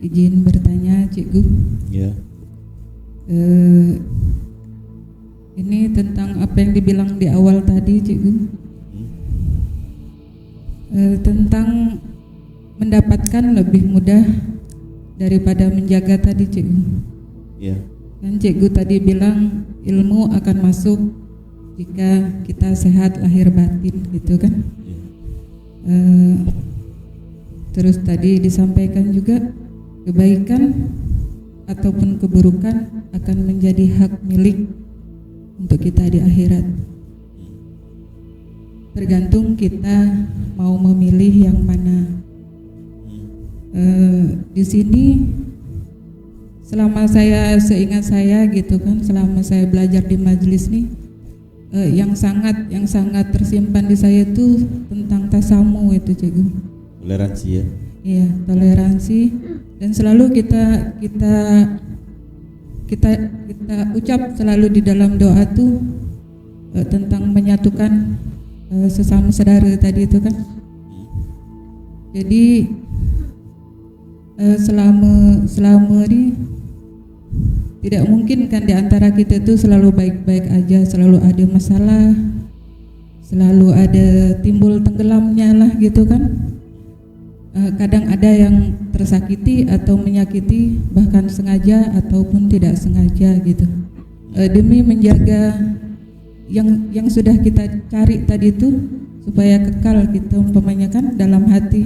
Izin bertanya, Cikgu. Ya. Ini tentang apa yang dibilang di awal tadi, Cikgu. Tentang mendapatkan lebih mudah daripada menjaga tadi, Cikgu. Ya. Dan Cikgu tadi bilang ilmu akan masuk jika kita sehat lahir batin, gitu kan? Ya. Terus tadi disampaikan juga kebaikan ataupun keburukan akan menjadi hak milik untuk kita di akhirat. Tergantung kita mau memilih yang mana. Di sini selama saya seingat saya gitu kan, selama saya belajar di majelis nih, yang sangat tersimpan di saya itu tentang tasamu itu, Cikgu. Toleransi ya. Iya, toleransi, dan selalu kita ucap selalu di dalam doa tuh tentang menyatukan sesama saudara tadi itu kan. Jadi selama ini tidak mungkin kan di antara kita itu selalu baik-baik aja, selalu ada masalah, selalu ada timbul tenggelamnya lah gitu kan. Kadang ada yang tersakiti atau menyakiti bahkan sengaja ataupun tidak sengaja gitu. Demi menjaga yang sudah kita cari tadi itu supaya kekal gitu umpamanya kan dalam hati,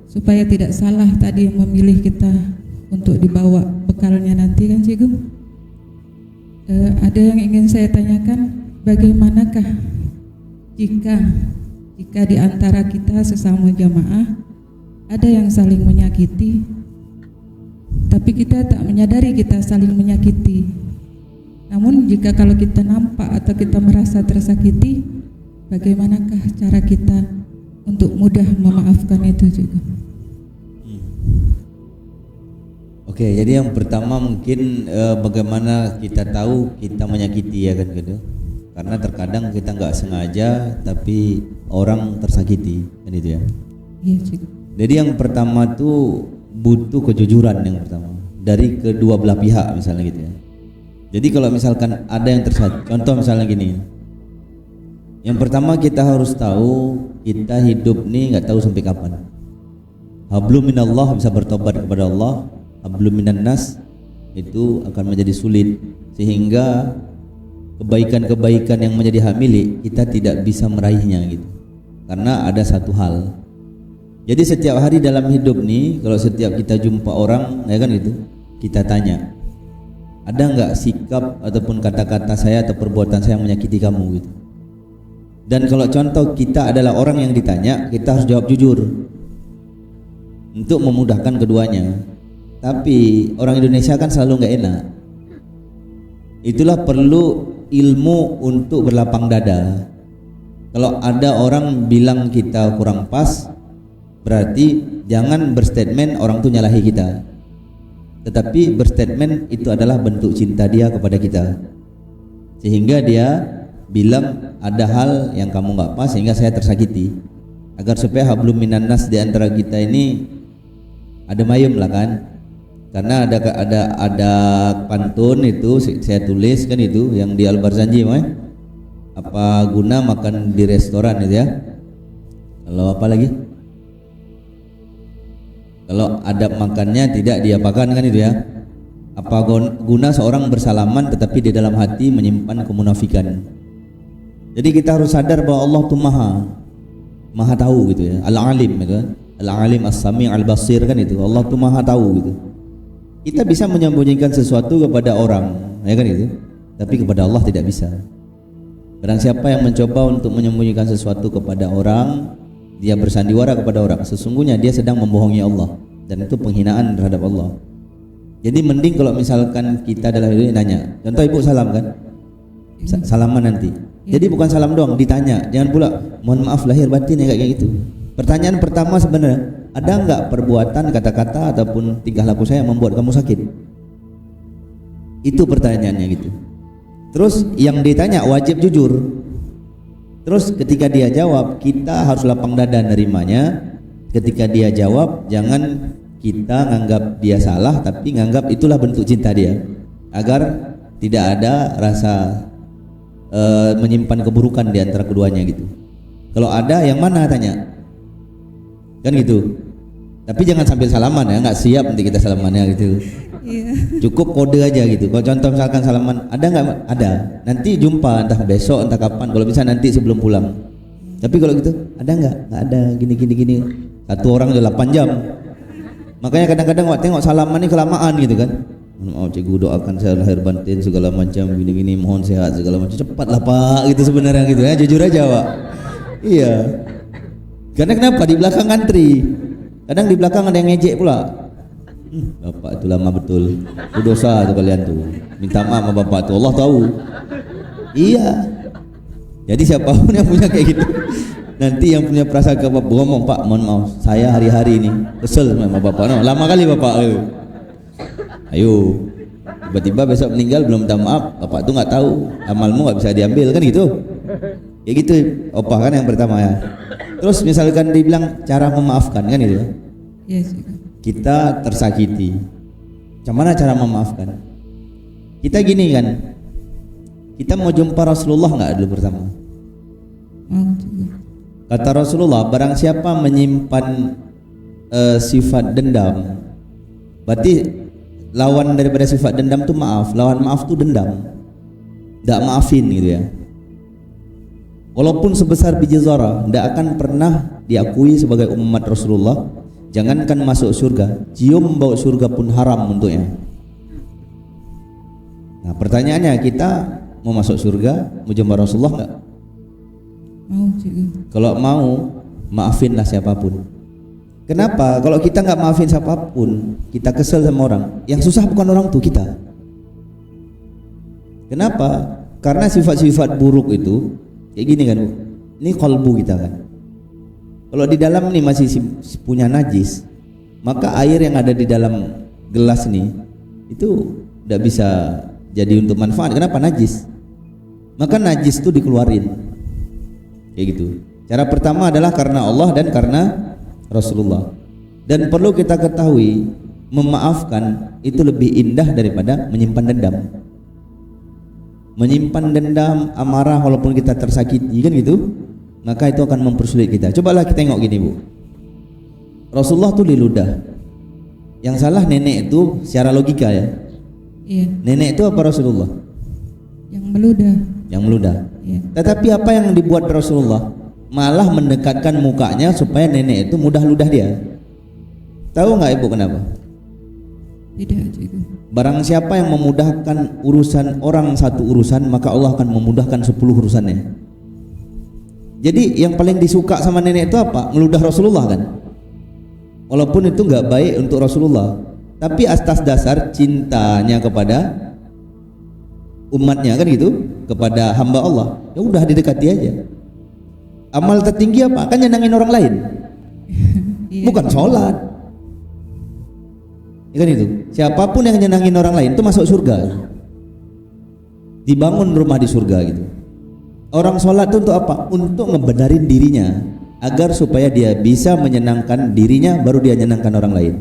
supaya tidak salah tadi memilih kita untuk dibawa bekalnya nanti kan, Cikgu. Ada yang ingin saya tanyakan, bagaimanakah jika di antara kita sesama jamaah ada yang saling menyakiti, tapi kita tak menyadari kita saling menyakiti. Namun jika kalau kita nampak atau kita merasa tersakiti, bagaimanakah cara kita untuk mudah memaafkan itu juga? Oke, jadi yang pertama mungkin bagaimana kita tahu kita menyakiti ya kan gitu. Karena terkadang kita nggak sengaja tapi orang tersakiti kan itu ya. Iya, Cikgu. Jadi yang pertama tuh butuh kejujuran yang pertama dari kedua belah pihak misalnya gitu ya. Jadi kalau misalkan ada yang tersakiti, contoh misalnya gini. Yang pertama kita harus tahu kita hidup nih nggak tahu sampai kapan. Hablum minallah, bisa bertobat kepada Allah. Hablum minan nas, itu akan menjadi sulit, sehingga kebaikan-kebaikan yang menjadi hak milik kita tidak bisa meraihnya gitu. Karena ada satu hal. Jadi setiap hari dalam hidup nih, kalau setiap kita jumpa orang, ya kan gitu, kita tanya, ada nggak sikap ataupun kata-kata saya atau perbuatan saya yang menyakiti kamu gitu. Dan kalau contoh kita adalah orang yang ditanya, kita harus jawab jujur untuk memudahkan keduanya. Tapi orang Indonesia kan selalu nggak enak. Itulah perlu ilmu untuk berlapang dada. Kalau ada orang bilang kita kurang pas, berarti jangan berstatement orang tuh nyalahi kita, tetapi berstatement itu adalah bentuk cinta dia kepada kita, sehingga dia bilang ada hal yang kamu nggak pas sehingga saya tersakiti, agar supaya hablum minan nas di antara kita ini ada mayem lah kan. Karena ada pantun itu saya tulis kan itu yang di Al-Barzanji, apa guna makan di restoran itu ya. Kalau apa lagi? Kalau adab makannya tidak diapakan kan itu ya. Apa guna seorang bersalaman tetapi di dalam hati menyimpan kemunafikan. Jadi kita harus sadar bahwa Allah itu maha tahu gitu ya. Al-alim gitu kan. Al-alim as-sami' al-basir kan itu. Allah itu maha tahu gitu. Kita bisa menyembunyikan sesuatu kepada orang, ya kan itu, tapi kepada Allah tidak bisa. Barang siapa yang mencoba untuk menyembunyikan sesuatu kepada orang, dia bersandiwara kepada orang, sesungguhnya dia sedang membohongi Allah, dan itu penghinaan terhadap Allah. Jadi mending kalau misalkan kita adalah ini nanya, contoh ibu salam kan, salaman nanti. Jadi bukan salam doang, ditanya, jangan pula mohon maaf lahir batin ya kayak gitu. Pertanyaan pertama sebenarnya, ada enggak perbuatan, kata-kata ataupun tingkah laku saya yang membuat kamu sakit? Itu pertanyaannya gitu. Terus yang ditanya wajib jujur. Terus ketika dia jawab, kita harus lapang dada nerimanya. Ketika dia jawab, jangan kita nganggap dia salah, tapi nganggap itulah bentuk cinta dia, agar tidak ada rasa menyimpan keburukan di antara keduanya gitu. Kalau ada, yang mana tanya, kan gitu. Tapi jangan sambil salaman ya, nggak siap nanti kita salamannya gitu. Iya. Cukup kode aja gitu. Kalau contoh misalkan salaman, ada nggak? Ada. Nanti jumpa, entah besok, entah kapan. Kalau bisa nanti sebelum pulang. Tapi kalau gitu, ada nggak? Nggak ada. Gini. Satu orang udah 8 jam. Makanya kadang-kadang waktu tengok salaman ini kelamaan gitu kan. Maaf cikgu, doakan saya lahir batin segala macam, gini, mohon sehat segala macam. Cepatlah Pak, gitu sebenarnya gitu ya. Jujur aja Pak. Iya. Karena kenapa? Di belakang antri. Kadang di belakang ada yang ngejek pula. Bapak itu lama betul. Itu dosa tuh kalian tuh. Minta maaf sama bapak tuh, Allah tahu. Iya. Jadi siapapun yang punya kayak gitu, nanti yang punya prasangka bapak ngomong, Pak mohon maaf, saya hari-hari ini kesel sama bapak. No, lama kali bapak. Ayo. Tiba-tiba besok meninggal belum minta maaf, bapak tuh nggak tahu, amalmu nggak bisa diambil kan gitu. Ya gitu, opah kan yang pertama ya. Terus misalkan dibilang cara memaafkan kan gitu ya. Iya sih. Kita tersakiti, macam mana cara memaafkan? Kita gini kan, kita mau jumpa Rasulullah nggak dulu pertama? Mau juga. Kata Rasulullah, barang siapa menyimpan sifat dendam, berarti lawan daripada sifat dendam itu maaf. Lawan maaf itu dendam, tidak maafin gitu ya. Walaupun sebesar biji zarah, tidak akan pernah diakui sebagai umat Rasulullah. Jangankan masuk surga, cium bau surga pun haram untuknya. Nah pertanyaannya, kita mau masuk surga, mau jumpa Rasulullah nggak? Mau juga. Kalau mau, maafinlah siapapun. Kenapa? Kalau kita nggak maafin siapapun, kita kesel sama orang. Yang susah bukan orang tuh, kita. Kenapa? Karena sifat-sifat buruk itu kayak gini kan, Bu. Ini kalbu kita kan. Kalau di dalam nih masih punya najis, maka air yang ada di dalam gelas nih itu tidak bisa jadi untuk manfaat. Kenapa? Najis. Maka najis itu dikeluarin. Kayak gitu. Cara pertama adalah karena Allah dan karena Rasulullah. Dan perlu kita ketahui, memaafkan itu lebih indah daripada menyimpan dendam. Menyimpan dendam, amarah walaupun kita tersakiti kan gitu, maka itu akan mempersulit kita. Cobalah kita tengok gini Bu, Rasulullah tuh diludah. Yang salah nenek itu secara logika ya. Iya. Nenek itu apa Rasulullah? Yang meludah. Yang meludah. Iya. Tetapi apa yang dibuat Rasulullah? Malah mendekatkan mukanya supaya nenek itu mudah ludah dia. Tahu nggak Ibu kenapa? Tidak juga. Barang siapa yang memudahkan urusan orang satu urusan, maka Allah akan memudahkan 10 urusannya. Jadi yang paling disuka sama nenek itu apa? Ngeludah Rasulullah kan. Walaupun itu nggak baik untuk Rasulullah, tapi atas dasar cintanya kepada umatnya kan gitu, kepada hamba Allah, ya udah didekati aja. Amal tertinggi apa? Kan nyenangin orang lain. Iya. Bukan sholat. Ya kan itu. Siapapun yang nyenangin orang lain itu masuk surga. Dibangun rumah di surga gitu. Orang sholat itu untuk apa? Untuk ngebenarin dirinya, agar supaya dia bisa menyenangkan dirinya, baru dia menyenangkan orang lain.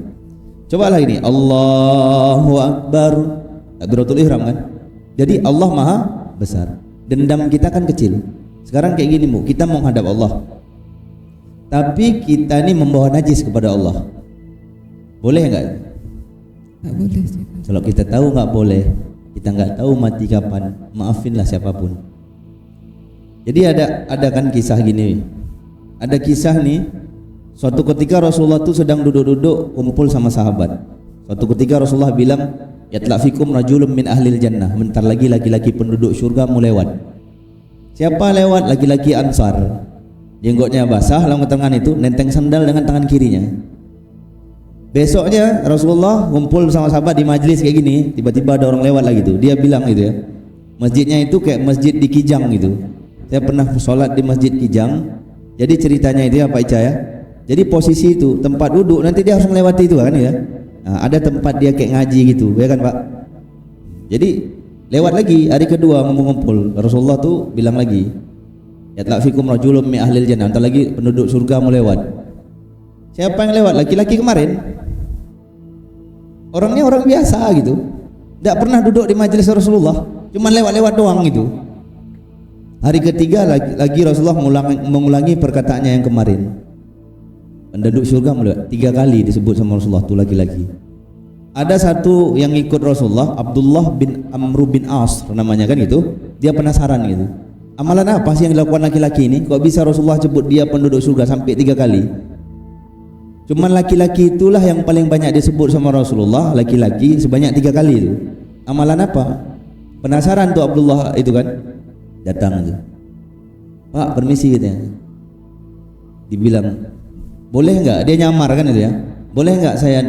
Cobalah ini, Allahu Akbar, takbiratul ihram kan. Jadi Allah maha besar, dendam kita kan kecil. Sekarang kayak gini Bu, kita mau menghadap Allah, tapi kita ini membawa najis kepada Allah. Boleh enggak? Tak boleh sih. Kalau kita tahu nggak boleh, kita nggak tahu mati kapan, maafinlah siapapun. Jadi ada kan kisah gini. Ada kisah nih, suatu ketika Rasulullah tuh sedang duduk-duduk kumpul sama sahabat. Suatu ketika Rasulullah bilang, "Yatlafikum rajulun min ahlil jannah." Bentar lagi laki-laki penduduk surga mau lewat. Siapa lewat? Laki-laki Ansar. Jenggotnya basah, lengan tangan itu nenteng sandal dengan tangan kirinya. Besoknya Rasulullah kumpul sama sahabat di majlis kayak gini, tiba-tiba ada orang lewat lagi tuh. Dia bilang gitu ya, masjidnya itu kayak masjid di Kijang gitu. Saya pernah sholat di masjid Kijang. Jadi ceritanya itu ya Pak Ica ya. Jadi posisi itu tempat duduk, nanti dia harus melewati itu kan ya. Nah, ada tempat dia kayak ngaji gitu, ya kan Pak. Jadi lewat lagi hari kedua ngumpul. Rasulullah tuh bilang lagi, Yatlaq fikum rajulun min ahlil jannah, antar lagi penduduk surga mau lewat. Siapa yang lewat? Laki-laki kemarin. Orangnya orang biasa gitu, tidak pernah duduk di majelis Rasulullah, cuma lewat-lewat doang gitu. Hari ketiga lagi Rasulullah mengulangi perkataannya yang kemarin. Penduduk surga melewat 3 kali disebut sama Rasulullah tuh laki-laki. Ada satu yang ikut Rasulullah, Abdullah bin Amr bin As namanya kan gitu. Dia penasaran gitu. Amalan apa sih yang dilakukan laki-laki ini? Kok bisa Rasulullah sebut dia penduduk surga sampai 3 kali? Cuman laki-laki itulah yang paling banyak disebut sama Rasulullah, laki-laki sebanyak 3 kali itu. Amalan apa? Penasaran tuh Abdullah itu kan. Datang tuh. Pak, permisi gitu ya. Dibilang, boleh enggak? Dia nyamar kan itu ya. Boleh enggak saya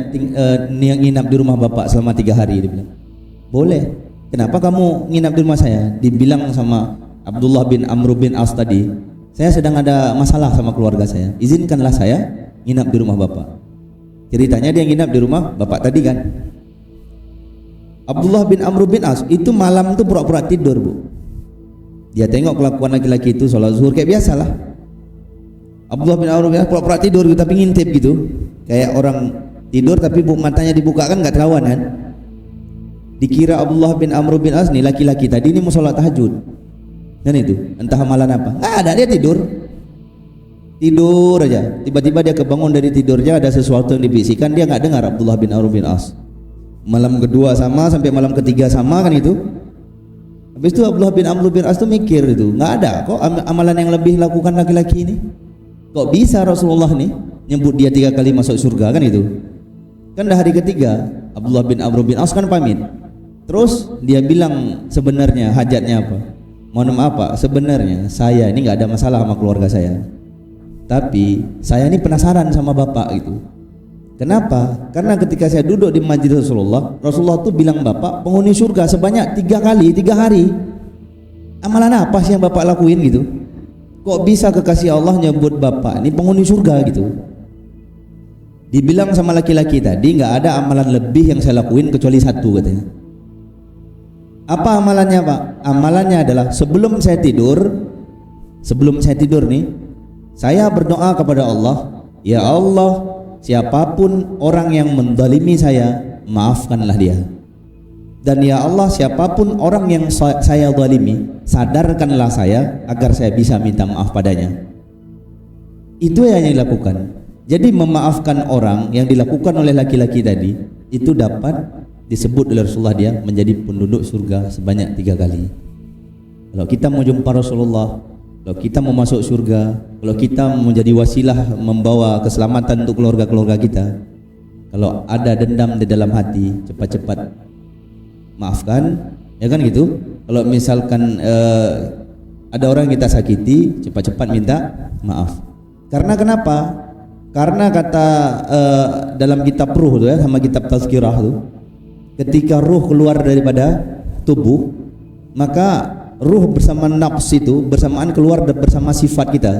nginap di rumah Bapak selama 3 hari? Dia bilang. Boleh. Kenapa kamu nginap di rumah saya? Dibilang sama Abdullah bin Amr bin As tadi, saya sedang ada masalah sama keluarga saya. Izinkanlah saya nginap di rumah Bapak. Ceritanya dia nginap di rumah Bapak tadi kan. Abdullah bin Amr bin As itu malam itu pura-pura tidur, Bu. Dia tengok kelakuan laki-laki itu sholat zuhur kayak biasalah. Abdullah bin Amr bin As pura-pura tidur gitu, tapi ngintip gitu. Kayak orang tidur tapi matanya dibuka kan nggak ketahuan kan. Dikira Abdullah bin Amr bin As nih laki-laki tadi ini mau sholat tahajud. Dan itu entah amalan apa, nggak ada, dia tidur aja. Tiba-tiba dia kebangun dari tidurnya, ada sesuatu yang dibisikkan, dia nggak dengar Abdullah bin Amr bin As. Malam kedua sama, sampai malam ketiga sama kan itu. Habis itu Abdullah bin Amr bin As tuh mikir itu, nggak ada kok amalan yang lebih lakukan laki-laki ini. Kok bisa Rasulullah nih nyebut dia 3 kali masuk surga kan itu. Kan dah hari ketiga Abdullah bin Amr bin As kan pamit. Terus dia bilang sebenarnya hajatnya apa? Mohon maaf Pak, sebenarnya saya ini nggak ada masalah sama keluarga saya, tapi saya ini penasaran sama Bapak gitu. Kenapa? Karena ketika saya duduk di majelis Rasulullah tuh bilang Bapak penghuni surga sebanyak 3 kali 3 hari. Amalan apa sih yang Bapak lakuin gitu? Kok bisa kekasih Allah nyebut Bapak ini penghuni surga gitu? Dibilang sama laki-laki tadi, nggak ada amalan lebih yang saya lakuin kecuali 1 katanya. Apa amalannya Pak? Amalannya adalah sebelum saya tidur nih, saya berdoa kepada Allah, ya Allah, siapapun orang yang menzalimi saya, maafkanlah dia. Dan ya Allah, siapapun orang yang saya zalimi, sadarkanlah saya agar saya bisa minta maaf padanya. Itu yang dilakukan. Jadi memaafkan orang yang dilakukan oleh laki-laki tadi itu dapat disebut oleh Rasulullah dia menjadi penduduk surga sebanyak 3 kali. Kalau kita mau jumpa Rasulullah, kalau kita mau masuk surga, kalau kita menjadi wasilah membawa keselamatan untuk keluarga-keluarga kita, kalau ada dendam di dalam hati, cepat-cepat maafkan, ya kan gitu. Kalau misalkan ada orang yang kita sakiti, cepat-cepat minta maaf. Karena kenapa? Karena kata dalam kitab ruh tuh ya, sama kitab tazkirah tuh, ketika ruh keluar daripada tubuh, maka ruh bersama nafs itu bersamaan keluar bersama sifat kita.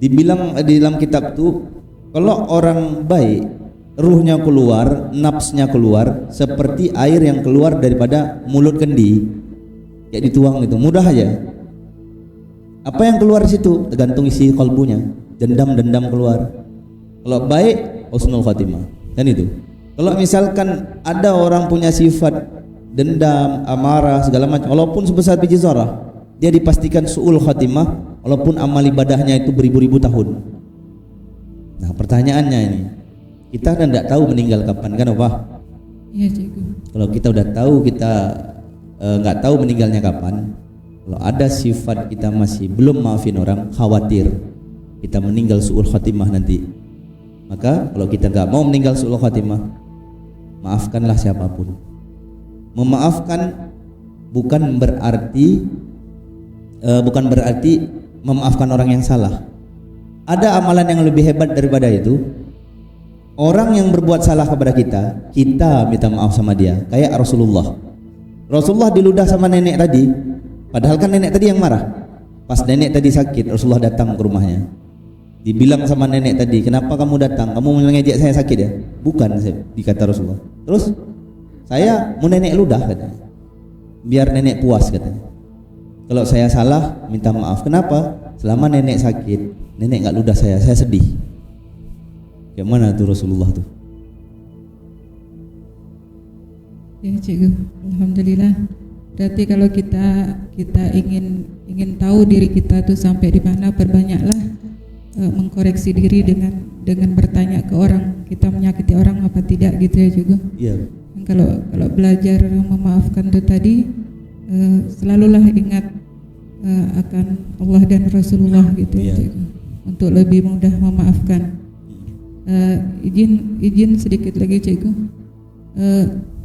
Dibilang di dalam kitab itu, kalau orang baik ruhnya keluar, nafsnya keluar seperti air yang keluar daripada mulut kendi, kayak dituang gitu, mudah aja. Apa yang keluar di situ tergantung isi kalbunya, dendam keluar. Kalau baik, husnul khatimah, kan itu. Kalau misalkan ada orang punya sifat dendam, amarah, segala macam, walaupun sebesar biji zarah, dia dipastikan su'ul khatimah walaupun amal ibadahnya itu beribu-ribu tahun. Nah pertanyaannya ini, kita kan tidak tahu meninggal kapan kan Pak? Iya cikgu. Kalau kita udah tahu kita nggak tahu meninggalnya kapan, kalau ada sifat kita masih belum maafin orang, khawatir kita meninggal su'ul khatimah nanti. Maka kalau kita nggak mau meninggal su'ul khatimah, maafkanlah siapapun. Memaafkan bukan berarti memaafkan orang yang salah. Ada amalan yang lebih hebat daripada itu. Orang yang berbuat salah kepada kita minta maaf sama dia. Kayak Rasulullah diludah sama nenek tadi, padahal kan nenek tadi yang marah. Pas nenek tadi sakit, Rasulullah datang ke rumahnya. Dibilang sama nenek tadi, kenapa kamu datang? Kamu mengejek saya sakit ya? Bukan, dikata Rasulullah. Terus saya mau nenek ludah katanya, biar nenek puas katanya. Kalau saya salah, minta maaf. Kenapa? Selama nenek sakit, nenek nggak ludah saya sedih. Kayak mana tuh Rasulullah tuh? Ya cikgu, alhamdulillah. Berarti kalau kita ingin tahu diri kita tuh sampai di mana, perbanyaklah mengkoreksi diri dengan bertanya ke orang, kita menyakiti orang apa tidak gitu ya cikgu. Iya. Kalau belajar memaafkan itu tadi, selalulah ingat akan Allah dan Rasulullah gitu ya cikgu, untuk lebih mudah memaafkan. Izin sedikit lagi cikgu.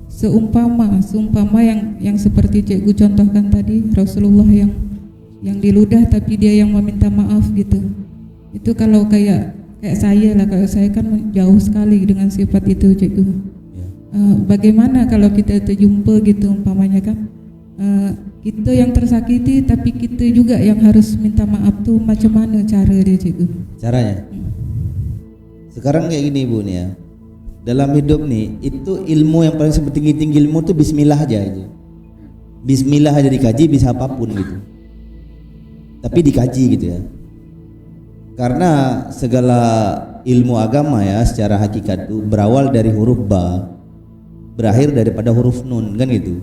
Seumpama yang seperti cikgu contohkan tadi, Rasulullah yang diludah tapi dia yang meminta maaf gitu. Itu kalau kayak saya lah, kalau saya kan jauh sekali dengan sifat itu cikgu. Bagaimana kalau kita terjumpa gitu umpamanya kan, kita yang tersakiti tapi kita juga yang harus minta maaf tuh, macam mana cara dia cikgu? Caranya? Sekarang kayak gini Bu nih ya. Dalam hidup nih, itu ilmu yang paling setinggi-tinggi ilmu tuh bismillah aja itu. Bismillah aja dikaji bisa apapun gitu. Tapi dikaji gitu ya. Karena segala ilmu agama ya secara hakikat itu berawal dari huruf ba, berakhir daripada huruf nun kan gitu.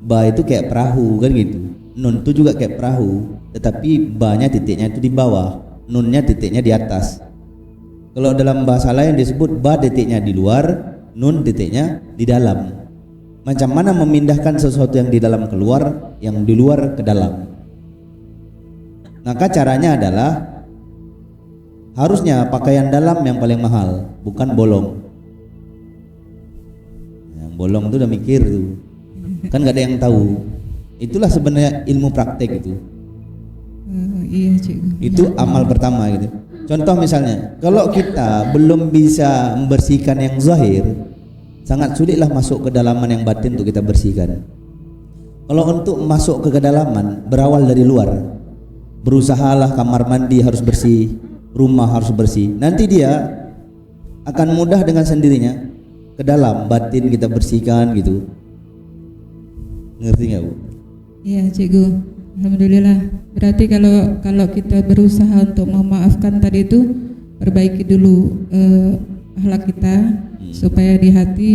Ba itu kayak perahu kan gitu. Nun itu juga kayak perahu, tetapi ba-nya titiknya itu di bawah, nunnya titiknya di atas. Kalau dalam bahasa lain disebut ba titiknya di luar, nun titiknya di dalam. Macam mana memindahkan sesuatu yang di dalam keluar, yang di luar ke dalam? Maka caranya adalah harusnya pakaian dalam yang paling mahal, bukan bolong. Yang bolong itu udah mikir tuh, kan gak ada yang tahu. Itulah sebenarnya ilmu praktek itu. Iya cikgu. Itu amal pertama gitu. Contoh misalnya, kalau kita belum bisa membersihkan yang zahir, sangat sulitlah masuk ke dalaman yang batin untuk kita bersihkan. Kalau untuk masuk ke kedalaman, berawal dari luar. Berusahalah kamar mandi harus bersih, rumah harus bersih. Nanti dia akan mudah dengan sendirinya ke dalam batin kita bersihkan gitu. Ngerti nggak Bu? Iya cikgu. Alhamdulillah. Berarti kalau kita berusaha untuk memaafkan tadi itu, perbaiki dulu akhlak kita supaya di hati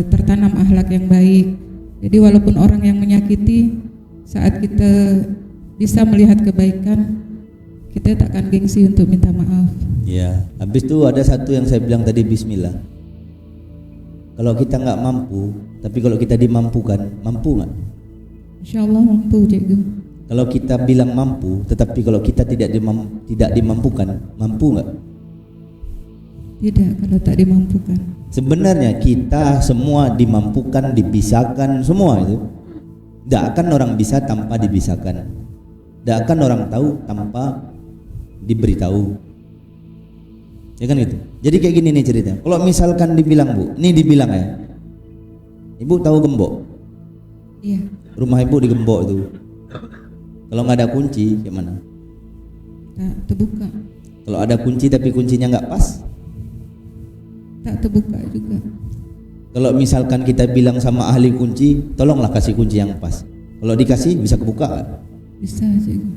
tertanam akhlak yang baik. Jadi walaupun orang yang menyakiti, saat kita bisa melihat kebaikan, kita tak akan gengsi untuk minta maaf. Ya, habis itu ada satu yang saya bilang tadi, bismillah. Kalau kita nggak mampu, tapi kalau kita dimampukan, mampu nggak? Insya Allah mampu cikgu. Kalau kita bilang mampu, tetapi kalau kita tidak dimampukan, mampu nggak? Tidak, kalau tak dimampukan. Sebenarnya kita semua dimampukan, dipisahkan, semua itu. Tidak akan orang bisa tanpa dibisahkan. Tidak akan orang tahu tanpa diberitahu. Ya kan gitu. Jadi kayak gini nih ceritanya. Kalau misalkan dibilang Bu, ini dibilang ya, Ibu tahu gembok? Iya. Rumah Ibu di gembok itu. Kalau nggak ada kunci, gimana? Tak terbuka. Kalau ada kunci tapi kuncinya nggak pas, tak terbuka juga. Kalau misalkan kita bilang sama ahli kunci, tolonglah kasih kunci yang pas. Kalau dikasih bisa kebuka kan? Bisa cikgu.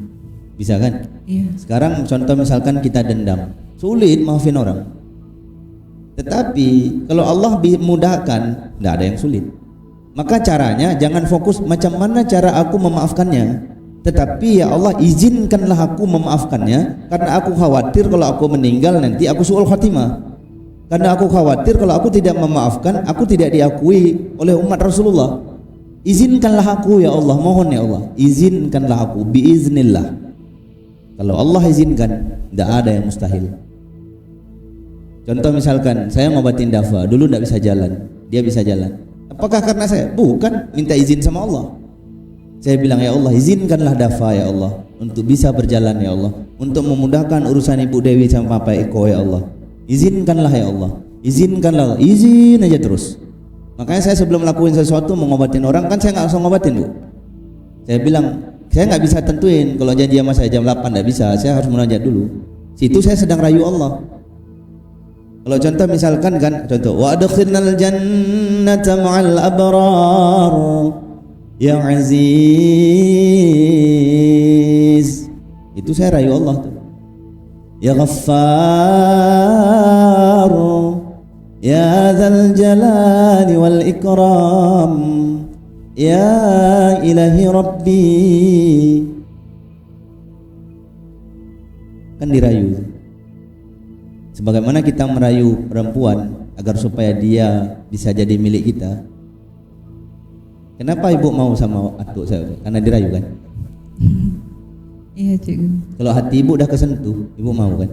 Bisa kan? Iya. Sekarang contoh misalkan kita dendam, sulit maafin orang. Tetapi kalau Allah mudahkan, nggak ada yang sulit. Maka caranya jangan fokus macam mana cara aku memaafkannya, tetapi ya Allah izinkanlah aku memaafkannya, karena aku khawatir kalau aku meninggal nanti aku su'ul khatimah. Karena aku khawatir kalau aku tidak memaafkan, aku tidak diakui oleh umat Rasulullah. Izinkanlah aku ya Allah, mohon ya Allah, izinkanlah aku biiznillah. Kalau Allah izinkan, tidak ada yang mustahil. Contoh misalkan saya ngobatin Dafa, dulu tidak bisa jalan, dia bisa jalan. Apakah karena saya? Bukan, minta izin sama Allah. Saya bilang ya Allah, izinkanlah Dafa ya Allah untuk bisa berjalan ya Allah, untuk memudahkan urusan Ibu Dewi sama Papa Eko ya Allah. Izinkanlah ya Allah, izinkanlah, izin aja terus. Makanya saya sebelum melakukan sesuatu mau ngobatin orang, kan saya nggak langsung ngobatin Bu. Saya bilang saya nggak bisa tentuin kalau janji sama saya jam 8 nggak bisa, saya harus munajat dulu. Situ saya sedang rayu Allah. Kalau contoh misalkan kan, contoh wa adkhilnal jannata ma'al abrar, Ya Aziz, itu saya rayu Allah tuh. Ya Ghaffar, ya Dzal Jalali wal Ikram, ya Ilahi Rabbi. Kan dirayu. Sebagaimana kita merayu perempuan agar supaya dia bisa jadi milik kita. Kenapa ibu mau sama atuk saya? Karena dirayu kan? Iya cikgu. Kalau hati ibu dah kesentuh, ibu mau kan?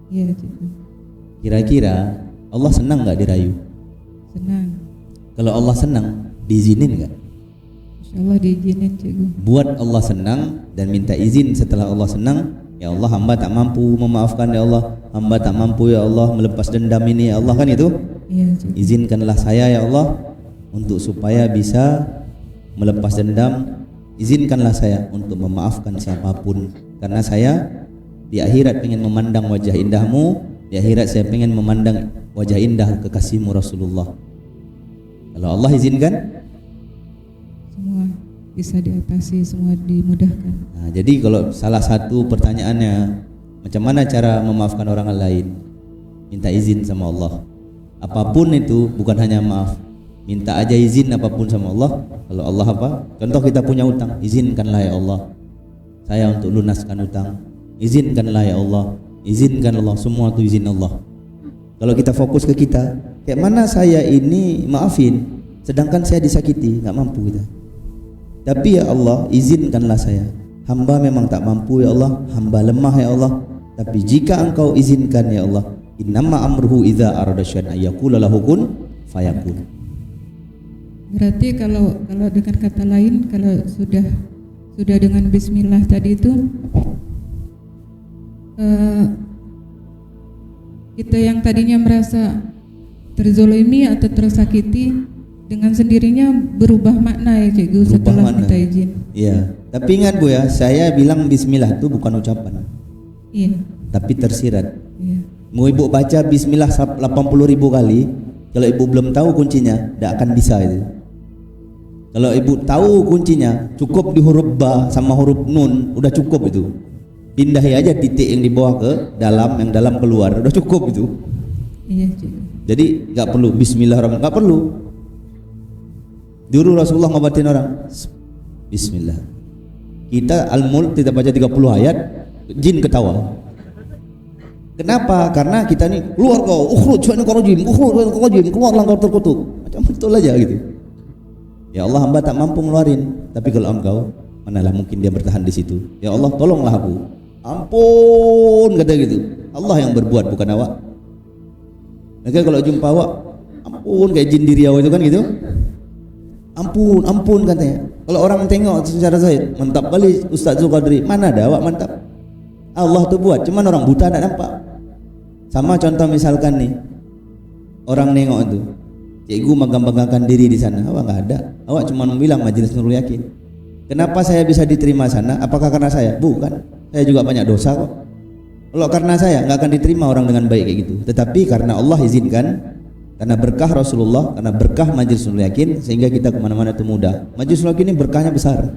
Iya cikgu. Kira-kira Allah senang nggak dirayu? Senang. Kalau Allah senang, diizinin nggak? Insyaallah diizinin cikgu. Buat Allah senang dan minta izin setelah Allah senang. Ya Allah, hamba tak mampu memaafkan ya Allah, hamba tak mampu ya Allah melepas dendam ini ya Allah, kan itu? Iya cikgu. Izinkanlah saya ya Allah untuk supaya bisa melepas dendam. Izinkanlah saya untuk memaafkan siapapun, karena saya di akhirat pengen memandang wajah indahmu, di akhirat saya pengen memandang wajah indah kekasihmu Rasulullah. Kalau Allah izinkan, semua bisa diatasi, semua dimudahkan. nah, jadi kalau salah satu pertanyaannya macam mana cara memaafkan orang lain, minta izin sama Allah. Apapun itu, bukan hanya maaf, minta aja izin apapun sama Allah. Kalau Allah apa? Contoh kita punya utang, izinkanlah ya Allah saya untuk lunaskan utang. Izinkanlah ya Allah, izinkan Allah, semua itu izin Allah. Kalau kita fokus ke kita, kayak mana saya ini maafin, sedangkan saya disakiti, nggak mampu kita. Tapi ya Allah, izinkanlah saya. Hamba memang tak mampu ya Allah, hamba lemah ya Allah. Tapi jika Engkau izinkan ya Allah, innama amruhu idza arada syai'an ayyaqula lahu kun fayakun. Berarti kalau dengan kata lain, kalau sudah dengan bismillah tadi itu, kita yang tadinya merasa terzolimi atau tersakiti, dengan sendirinya berubah makna ya cikgu setelah minta izin. Iya. Tapi ingat Bu ya, saya bilang bismillah itu bukan ucapan. Iya. Tapi tersirat. Iya. Mau ibu baca bismillah 80.000 kali, kalau ibu belum tahu kuncinya, tidak akan bisa itu. Kalau ibu tahu kuncinya, cukup di huruf ba sama huruf nun, udah cukup itu. Pindahi aja titik yang di bawah ke dalam, yang dalam keluar, udah cukup itu. Iya cikgu. Jadi nggak perlu bismillahirrahmanirrahim, nggak perlu. Dulu Rasulullah ngobatin orang, bismillah. Kita Al-Mulk tidak baca 30 ayat, jin ketawa. Kenapa? Karena kita ini keluar kau, ukhruj wa rajim, keluarlah kau terkutuk. Macam betul aja gitu. Ya Allah, hamba tak mampu ngeluarin, tapi kalau Engkau, manalah mungkin dia bertahan di situ. Ya Allah, tolonglah aku. Ampun, kata gitu. Allah yang berbuat, bukan awak. Maka kalau jumpa awak, ampun, kayak jin di Riau itu kan gitu. Ampun, ampun katanya. Kalau orang tengok secara zahir, mantap kali Ustaz Zulqadri. Mana ada awak mantap? Allah tuh buat, cuman orang buta tak nampak. Sama contoh misalkan nih, orang nengok itu, cikgu megang-megangkan diri di sana, awak nggak ada. Awak cuma bilang Majelis Nurul Yakin. Kenapa saya bisa diterima sana? Apakah karena saya? Bukan. Saya juga banyak dosa kok. Kalau karena saya nggak akan diterima orang dengan baik kayak gitu. Tetapi karena Allah izinkan, karena berkah Rasulullah, karena berkah Majelis Nurul Yakin, sehingga kita kemana-mana itu mudah. Majelis Nurul Yakin ini berkahnya besar.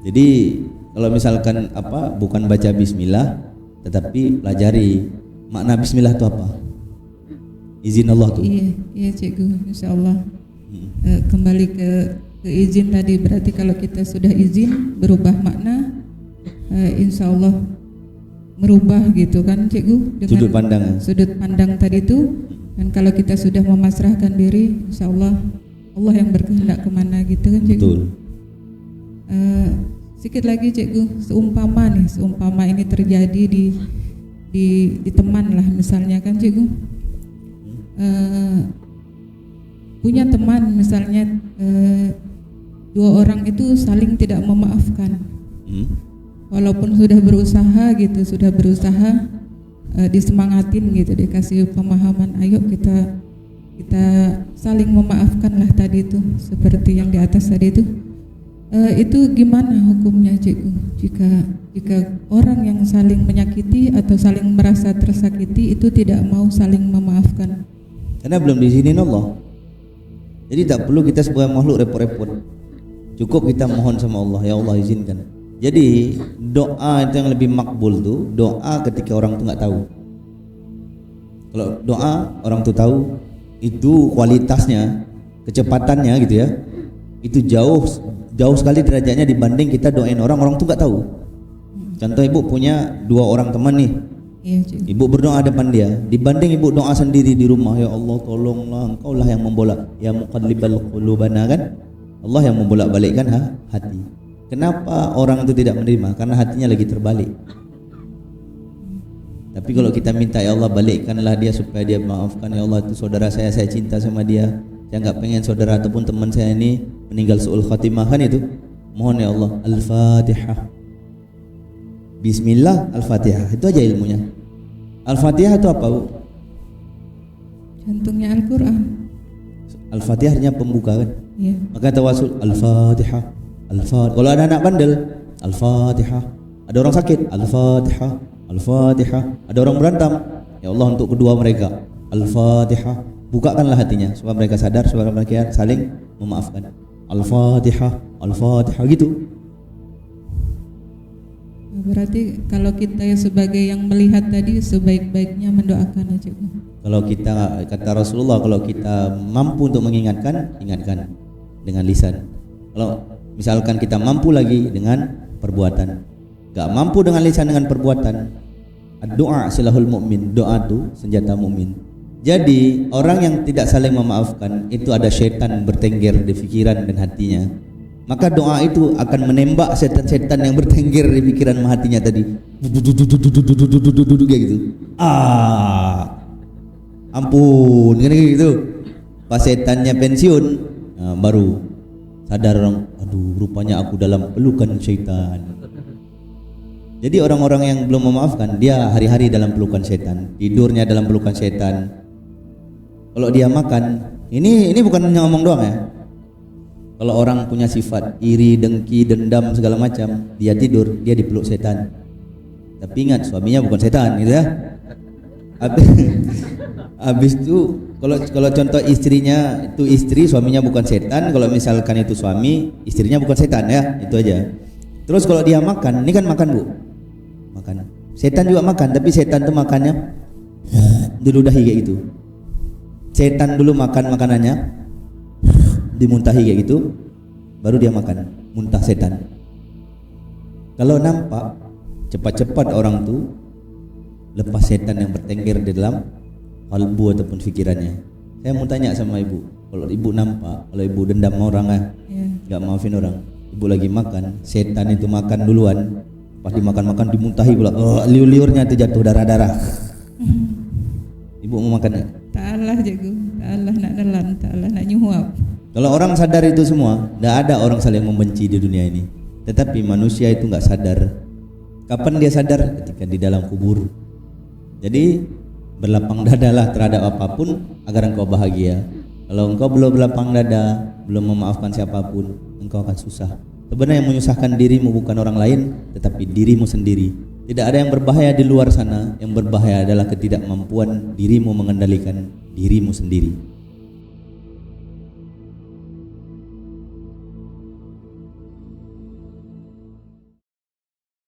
Jadi kalau misalkan apa, bukan baca bismillah, tetapi pelajari makna bismillah itu apa. Izin Allah tuh. Iya cikgu, insyaallah. Kembali ke izin tadi, berarti kalau kita sudah izin berubah makna, insyaallah merubah gitu kan cikgu, dengan sudut pandang tadi itu. Dan kalau kita sudah memasrahkan diri, insyaallah Allah yang berkehendak kemana gitu kan cikgu. Betul. Sedikit lagi cikgu, seumpama ini terjadi di teman lah misalnya kan cikgu. Punya teman misalnya, dua orang itu saling tidak memaafkan, walaupun sudah berusaha gitu, disemangatin gitu, dikasih pemahaman, ayo kita saling memaafkan lah tadi itu, seperti yang di atas tadi itu. Itu gimana hukumnya cikgu jika orang yang saling menyakiti atau saling merasa tersakiti itu tidak mau saling memaafkan? Karena belum diizinin Allah. Jadi tak perlu kita sebagai makhluk repot-repot. Cukup kita mohon sama Allah, ya Allah izinkan. Jadi doa itu yang lebih makbul tuh doa ketika orang tuh nggak tahu. Kalau doa orang tuh tahu, itu kualitasnya, kecepatannya gitu ya, itu jauh sekali derajatnya dibanding kita doain orang tuh nggak tahu. Contoh ibu punya 2 orang teman nih, Iya, Cik. ibu berdoa depan dia, dibanding ibu doa sendiri di rumah, ya Allah tolonglah engkau lah yang membolak, ya muqallibal qulubana kan, Allah yang membolak-balikkan hati. Kenapa orang itu tidak menerima? Karena hatinya lagi terbalik. Tapi kalau kita minta, ya Allah balikkanlah dia supaya dia maafkan, ya Allah itu saudara saya cinta sama dia, saya nggak pengen saudara ataupun teman saya ini meninggal su'ul khatimah, kan itu. Mohon ya Allah, Al-Fatihah. Bismillah, Al-Fatihah. Itu aja ilmunya. Al-Fatihah itu apa, Bu? Jantungnya Al-Quran. Al-Fatihah artinya pembuka kan? Iya. Maka tawasul Al-Fatihah. Al-Fatihah. Kalau ada anak bandel, Al-Fatihah. Ada orang sakit, Al-Fatihah. Al-Fatihah. Ada orang berantem, ya Allah untuk kedua mereka, Al-Fatihah. Bukakanlah hatinya supaya mereka sadar, supaya mereka saling memaafkan. Al-Fatihah, Al-Fatihah gitu. Berarti kalau kita sebagai yang melihat tadi sebaik-baiknya mendoakan aja. Kalau kita, kata Rasulullah, kalau kita mampu untuk mengingatkan, ingatkan dengan lisan. Kalau misalkan kita mampu lagi dengan perbuatan, gak mampu dengan lisan, dengan perbuatan, doa silahul mukmin, doa itu senjata mukmin. Jadi orang yang tidak saling memaafkan itu ada syaitan bertengger di pikiran dan hatinya. Maka doa itu akan menembak setan-setan yang bertengger di pikiran dan hatinya tadi. Kayak gitu. Ampun, kan gitu. Pas setannya pensiun, nah, baru sadar orang, aduh rupanya aku dalam pelukan syaitan. Jadi orang-orang yang belum memaafkan, dia hari-hari dalam pelukan setan, tidurnya dalam pelukan setan. Kalau dia makan, ini bukan hanya ngomong doang ya. Kalau orang punya sifat iri, dengki, dendam segala macam, dia tidur, dia dipeluk setan. Tapi ingat, suaminya bukan setan, gitu ya. Habis itu kalau contoh istrinya itu istri, suaminya bukan setan. Kalau misalkan itu suami, istrinya bukan setan ya, itu aja. Terus kalau dia makan, ini kan makan Bu, makan. Setan juga makan, tapi setan tuh makannya diludahi kayak gitu. Setan dulu makan makanannya, dimuntahi kayak gitu, baru dia makan, muntah setan. Kalau nampak cepat-cepat orang tuh lepas setan yang bertengger di dalam kalbu ataupun pikirannya. Saya mau tanya sama ibu, kalau ibu nampak, kalau ibu dendam orang nggak maafin orang, ibu lagi makan, setan itu makan duluan, pas dimakan dimuntahi pula, liur-liurnya itu jatuh darah-darah. Ibu mau makan nggak? Ta'alah jago, ta'alah nak nelan, ta'alah nak nyuap. Kalau orang sadar itu semua, tidak ada orang saling membenci di dunia ini. Tetapi manusia itu nggak sadar. Kapan dia sadar? Ketika di dalam kubur. Jadi berlapang dadalah terhadap apapun agar engkau bahagia. Kalau engkau belum berlapang dada, belum memaafkan siapapun, engkau akan susah. Sebenarnya yang menyusahkan dirimu bukan orang lain, tetapi dirimu sendiri. Tidak ada yang berbahaya di luar sana. Yang berbahaya adalah ketidakmampuan dirimu mengendalikan dirimu sendiri.